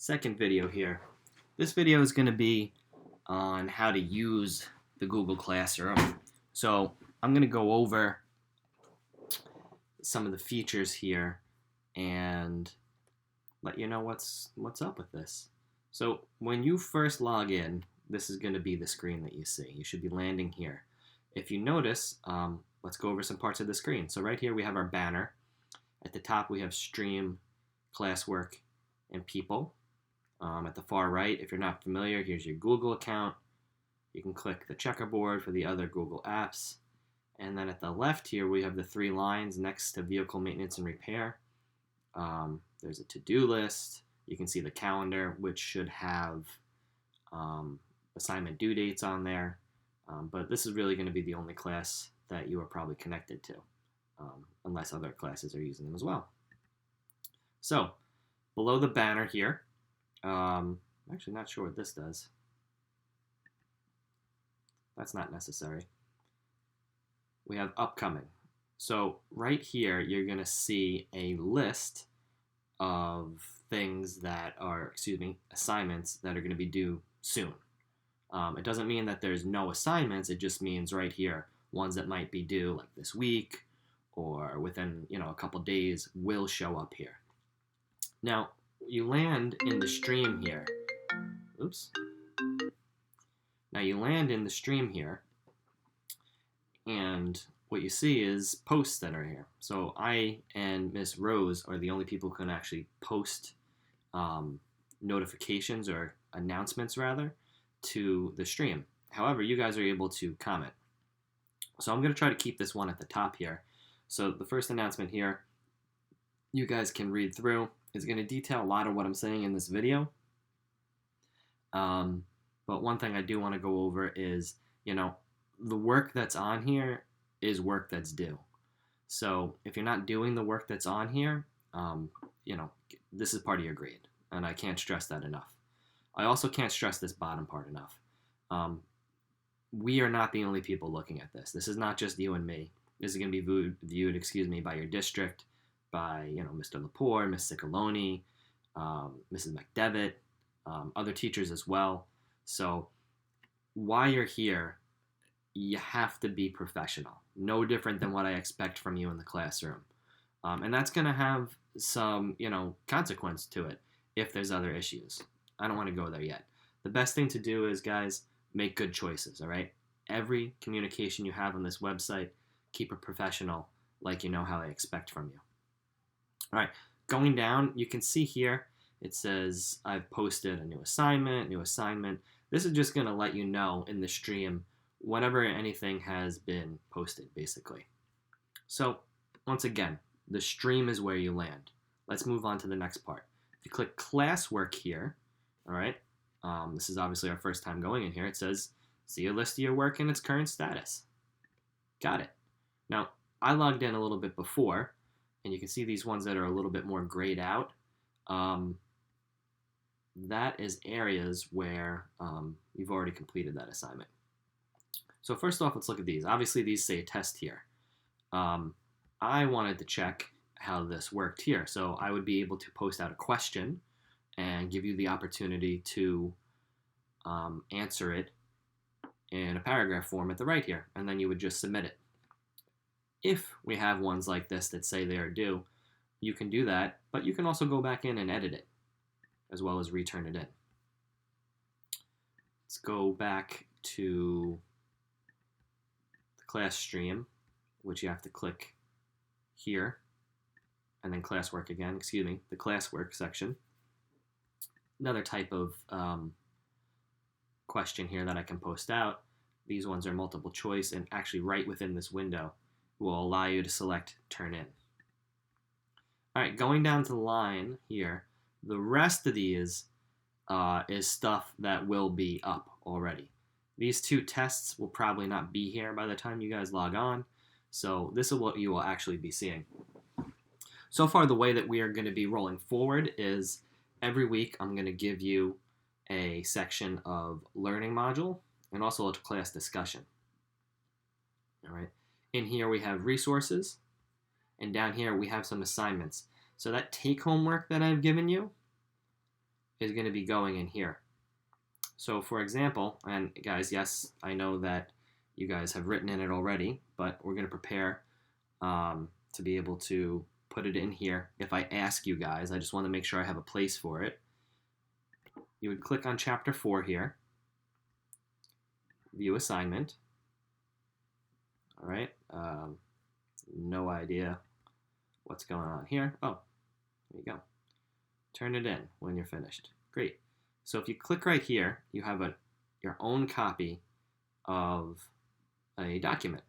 Second video here. This video is going to be on how to use the Google Classroom. So I'm going to go over some of the features here and let you know what's up with this. So when you first log in, this is going to be the screen that you see. You should be landing here. If you notice, let's go over some parts of the screen. So right here we have our banner. At the top we have stream, classwork, and people. At the far right, if you're not familiar, here's your Google account. You can click the checkerboard for the other Google apps. And then at the left here, we have the three lines next to vehicle maintenance and repair. There's a to-do list. You can see the calendar, which should have assignment due dates on there. But this is really going to be the only class that you are probably connected to, unless other classes are using them as well. So, below the banner here, I'm actually not sure what this does. That's not necessary. We have upcoming. So right here, you're going to see a list of things that are, assignments that are going to be due soon. It doesn't mean that there's no assignments. It just means right here, ones that might be due like this week or within, a couple days will show up here. Now, you land in the stream here. Oops. Now you land in the stream here, and what you see is posts that are here. So I and Miss Rose are the only people who can actually post notifications or announcements, rather, to the stream. However, you guys are able to comment. So I'm going to try to keep this one at the top here. So the first announcement here, you guys can read through. Is going to detail a lot of what I'm saying in this video. But one thing I do want to go over is, the work that's on here is work that's due. So if you're not doing the work that's on here, this is part of your grade. And I can't stress that enough. I also can't stress this bottom part enough. We are not the only people looking at this. This is not just you and me. This is going to be viewed, by your district, by Mr. Lepore, Ms. Ciccolone, Mrs. McDevitt, other teachers as well. So while you're here, you have to be professional. No different than what I expect from you in the classroom. And that's going to have some, consequence to it if there's other issues. I don't want to go there yet. The best thing to do is, guys, make good choices, all right? Every communication you have on this website, keep it professional, like you know how I expect from you. All right, going down, you can see here, it says I've posted a new assignment. This is just going to let you know in the stream whenever anything has been posted, basically. So, once again, the stream is where you land. Let's move on to the next part. If you click classwork here, all right, this is obviously our first time going in here. It says, see a list of your work and its current status. Got it. Now, I logged in a little bit before, and you can see these ones that are a little bit more grayed out. That is areas where you've already completed that assignment. So first off, let's look at these. Obviously, these say test here. I wanted to check how this worked here. So I would be able to post out a question and give you the opportunity to answer it in a paragraph form at the right here, and then you would just submit it. If we have ones like this that say they are due, you can do that, but you can also go back in and edit it, as well as return it in. Let's go back to the class stream, which you have to click here, and then classwork again, the classwork section. Another type of question here that I can post out. These ones are multiple choice, and actually right within this window will allow you to select turn in. All right, going down to the line here, the rest of these is stuff that will be up already. These two tests will probably not be here by the time you guys log on, so this is what you will actually be seeing. So far, the way that we are going to be rolling forward is every week I'm going to give you a section of learning module and also a class discussion. All right. In here we have resources, and down here we have some assignments. So that take-home work that I've given you, is going to be going in here. So for example, and guys, yes, I know that you guys have written in it already, but we're going to prepare to be able to put it in here. If I ask you guys, I just want to make sure I have a place for it. You would click on chapter 4 here, view assignment. All right, no idea what's going on here. Oh, there you go. Turn it in when you're finished. Great. So if you click right here, you have your own copy of a document.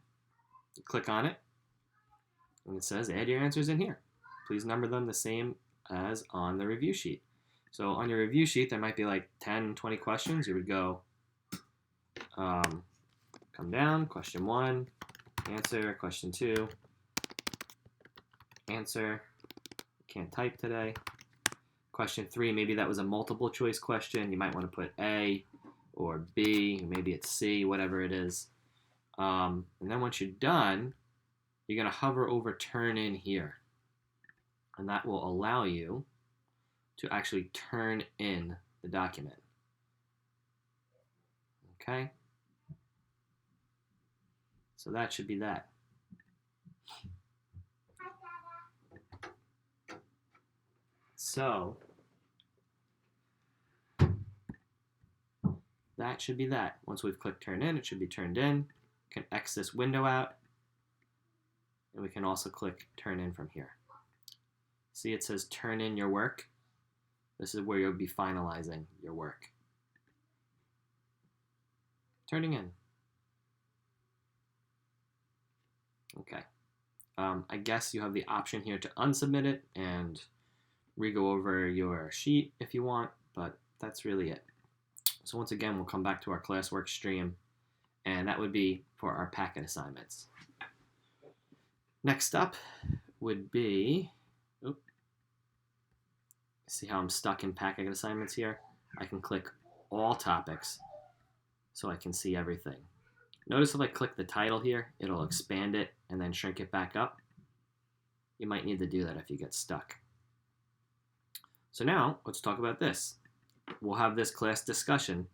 You click on it, and it says add your answers in here. Please number them the same as on the review sheet. So on your review sheet, there might be like 10, 20 questions. You would go, come down, question 1, answer, question 2, answer, can't type today. Question 3, maybe that was a multiple choice question. You might want to put A or B, maybe it's C, whatever it is. And then once you're done, you're going to hover over turn in here. And that will allow you to actually turn in the document. Okay? So that should be that. So that should be that. Once we've clicked turn in, it should be turned in. We can X this window out. And we can also click turn in from here. See, it says turn in your work. This is where you'll be finalizing your work. Turning in. Okay. I guess you have the option here to unsubmit it and re-go over your sheet if you want, but that's really it. So once again, we'll come back to our classwork stream, and that would be for our packet assignments. Next up would be, see how I'm stuck in packet assignments here? I can click all topics so I can see everything. Notice if I click the title here, it'll expand it and then shrink it back up. You might need to do that if you get stuck. So now, let's talk about this. We'll have this class discussion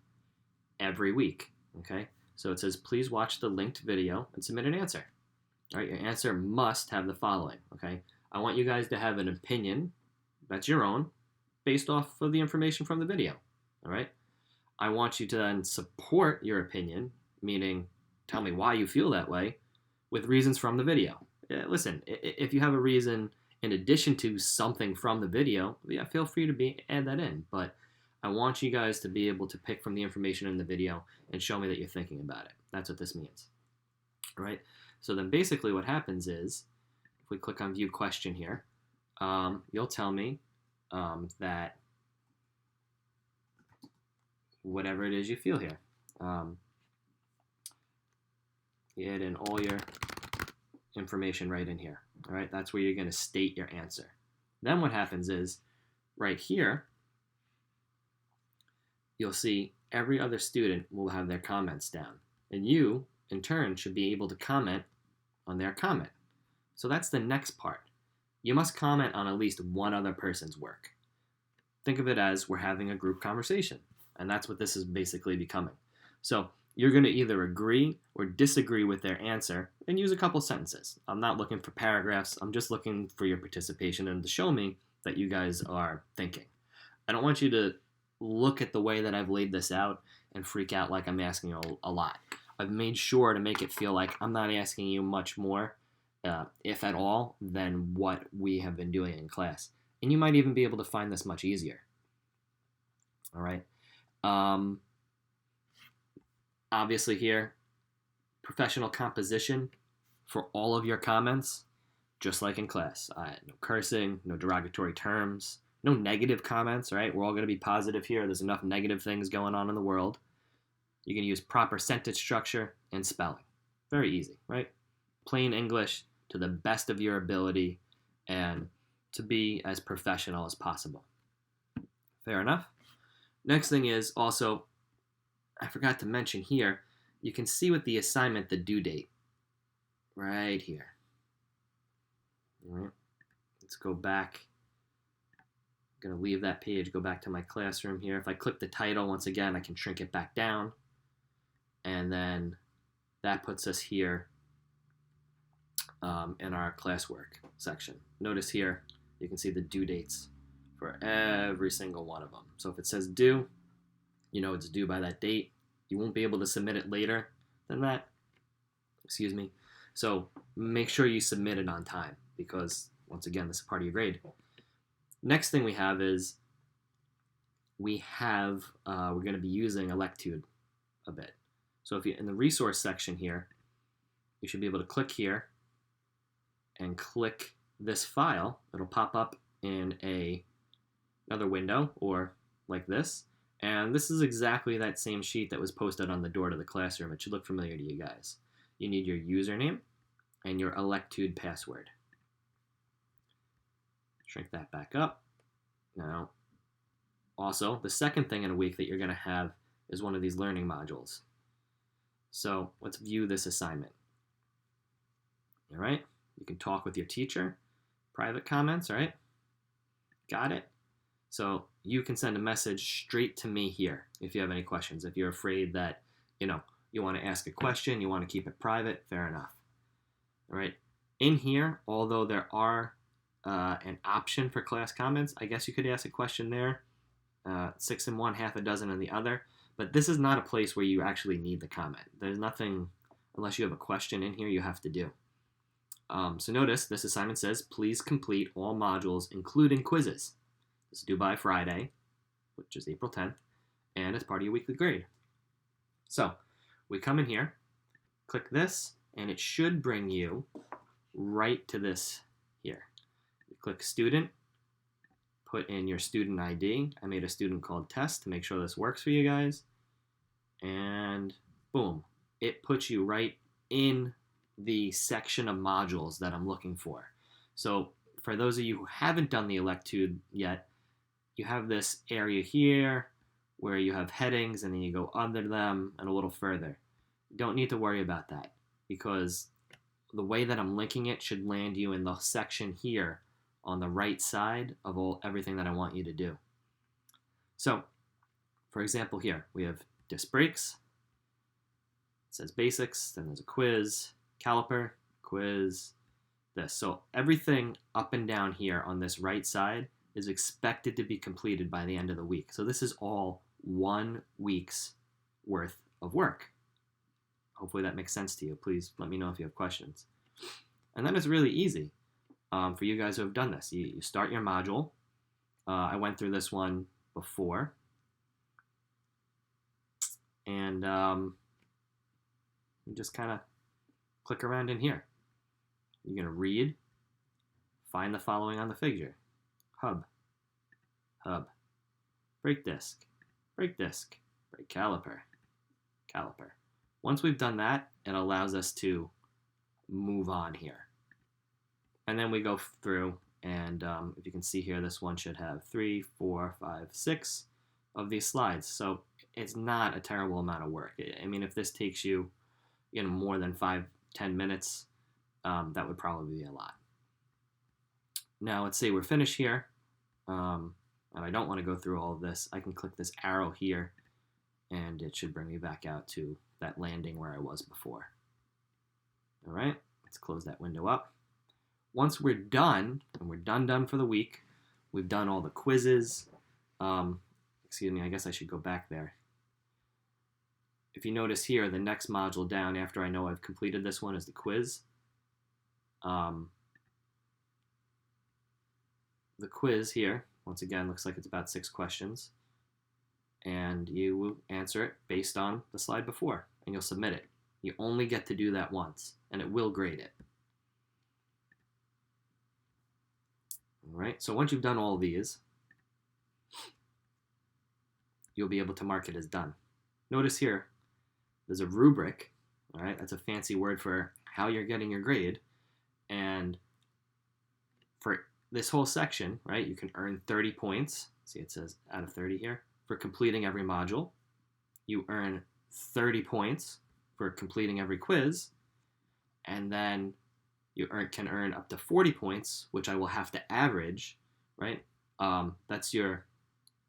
every week, okay? So it says, please watch the linked video and submit an answer. All right, your answer must have the following, okay? I want you guys to have an opinion that's your own based off of the information from the video, all right? I want you to then support your opinion, meaning tell me why you feel that way, with reasons from the video. Listen, if you have a reason in addition to something from the video, yeah, feel free to add that in. But I want you guys to be able to pick from the information in the video and show me that you're thinking about it. That's what this means. All right? So then basically what happens is, if we click on View Question here, you'll tell me that whatever it is you feel here. You add in all your information right in here. All right, that's where you're going to state your answer. Then what happens is, right here, you'll see every other student will have their comments down. And you, in turn, should be able to comment on their comment. So that's the next part. You must comment on at least one other person's work. Think of it as we're having a group conversation. And that's what this is basically becoming. So you're going to either agree or disagree with their answer and use a couple sentences. I'm not looking for paragraphs. I'm just looking for your participation and to show me that you guys are thinking. I don't want you to look at the way that I've laid this out and freak out like I'm asking you a lot. I've made sure to make it feel like I'm not asking you much more, if at all, than what we have been doing in class. And you might even be able to find this much easier. All right. Obviously here, professional composition for all of your comments, just like in class. No cursing, no derogatory terms, no negative comments, right? We're all going to be positive here. There's enough negative things going on in the world. You can use proper sentence structure and spelling. Very easy, right? Plain English to the best of your ability and to be as professional as possible. Fair enough? Next thing is also, I forgot to mention here, you can see with the assignment the due date right here. All right. Let's go back I'm going to leave that page, go back to my classroom here. If I click the title, once again, I can shrink it back down. And then that puts us here in our classwork section. Notice here, you can see the due dates for every single one of them. So if it says due, you know it's due by that date. You won't be able to submit it later than that. Excuse me. So make sure you submit it on time because, once again, this is part of your grade. Next thing we have is we're going to be using Electude a bit. So if you in the resource section here, you should be able to click here and click this file. It'll pop up in another window or like this. And this is exactly that same sheet that was posted on the door to the classroom. It should look familiar to you guys. You need your username and your Electude password. Shrink that back up. Now, also, the second thing in a week that you're going to have is one of these learning modules. So let's view this assignment. All right, you can talk with your teacher, private comments, all right? Got it? So you can send a message straight to me here if you have any questions. If you're afraid that, you want to ask a question, you want to keep it private, fair enough. All right, in here, although there are an option for class comments, I guess you could ask a question there, 6 in one, half a dozen in the other, but this is not a place where you actually need the comment. There's nothing, unless you have a question in here, you have to do. So notice this assignment says, please complete all modules, including quizzes. This is due by Friday, which is April 10th, and it's part of your weekly grade. So we come in here, click this, and it should bring you right to this here. You click student, put in your student ID. I made a student called Test to make sure this works for you guys. And boom, it puts you right in the section of modules that I'm looking for. So for those of you who haven't done the Electude yet, you have this area here where you have headings and then you go under them and a little further. You don't need to worry about that because the way that I'm linking it should land you in the section here on the right side of everything that I want you to do. So, for example here, we have disc brakes. It says basics, then there's a quiz, caliper, quiz, this. So everything up and down here on this right side is expected to be completed by the end of the week. So this is all 1 week's worth of work. Hopefully that makes sense to you. Please let me know if you have questions. And then it's really easy for you guys who have done this. You start your module. I went through this one before. And you just kind of click around in here. You're going to read, find the following on the figure. Hub, brake disc, brake caliper. Once we've done that, it allows us to move on here. And then we go through, and if you can see here, this one should have 3, 4, 5, 6 of these slides. So it's not a terrible amount of work. I mean, if this takes you, more than 5-10 minutes, that would probably be a lot. Now, let's say we're finished here, and I don't want to go through all of this. I can click this arrow here, and it should bring me back out to that landing where I was before. All right, let's close that window up. Once we're done, and we're done for the week, we've done all the quizzes. Excuse me, I guess I should go back there. If you notice here, the next module down after I know I've completed this one is the quiz. The quiz here, once again, looks like it's about 6 questions. And you will answer it based on the slide before, and you'll submit it. You only get to do that once, and it will grade it. All right, so once you've done all of these, you'll be able to mark it as done. Notice here, there's a rubric. All right, that's a fancy word for how you're getting your grade. And for this whole section, right, you can earn 30 points. See, it says out of 30 here. For completing every module. You earn 30 points for completing every quiz. And then you can earn up to 40 points, which I will have to average, right? That's your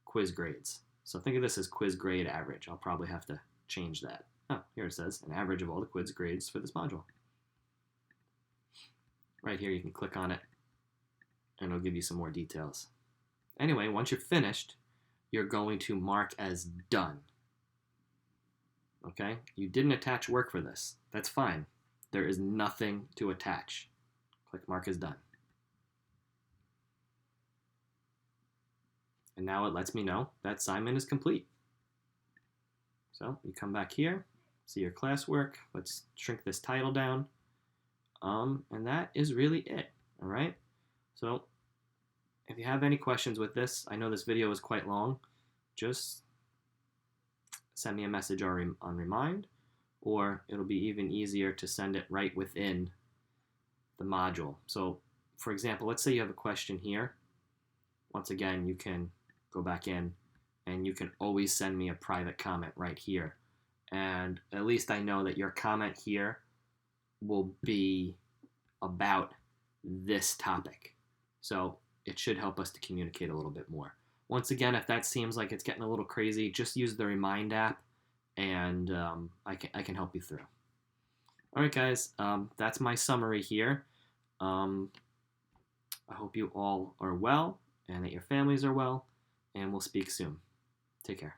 quiz grades. So think of this as quiz grade average. I'll probably have to change that. Oh, here it says an average of all the quiz grades for this module. Right here, you can click on it, and it'll give you some more details. Anyway, once you're finished, you're going to mark as done. Okay? You didn't attach work for this. That's fine. There is nothing to attach. Click mark as done. And now it lets me know that assignment is complete. So you come back here, see your classwork. Let's shrink this title down. And that is really it. All right? So if you have any questions with this, I know this video is quite long, just send me a message on Remind, or it'll be even easier to send it right within the module. So for example, let's say you have a question here. Once again, you can go back in and you can always send me a private comment right here. And at least I know that your comment here will be about this topic. So it should help us to communicate a little bit more. Once again, if that seems like it's getting a little crazy, just use the Remind app, and I can help you through. All right, guys, that's my summary here. I hope you all are well and that your families are well, and we'll speak soon. Take care.